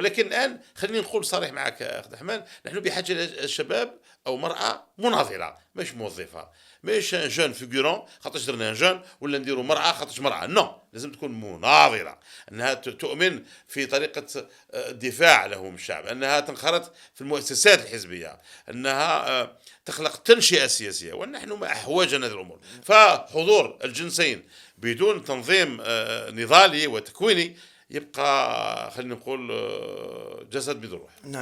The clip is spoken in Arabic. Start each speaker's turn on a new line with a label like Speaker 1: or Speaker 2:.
Speaker 1: ولكن الآن خلّيني نقول صريح معك أخ عبد الرحمن، نحن بحاجة إلى شباب أو مرأة مناضلة، مش موظفة، مش un jeune figurant خاطرش درنا jeune ولا نديروا مرأة خاطرش مرأة، non لازم تكون مناضلة، أنها تؤمن في طريقة الدفاع له الشعب، أنها تنخرط في المؤسسات الحزبية، أنها تخلق تنشئة سياسية، ونحن ما أحوجنا هذه الأمور، فحضور الجنسين بدون تنظيم نضالي وتكويني يبقى خلينا نقول جسد بدون روح.
Speaker 2: نعم.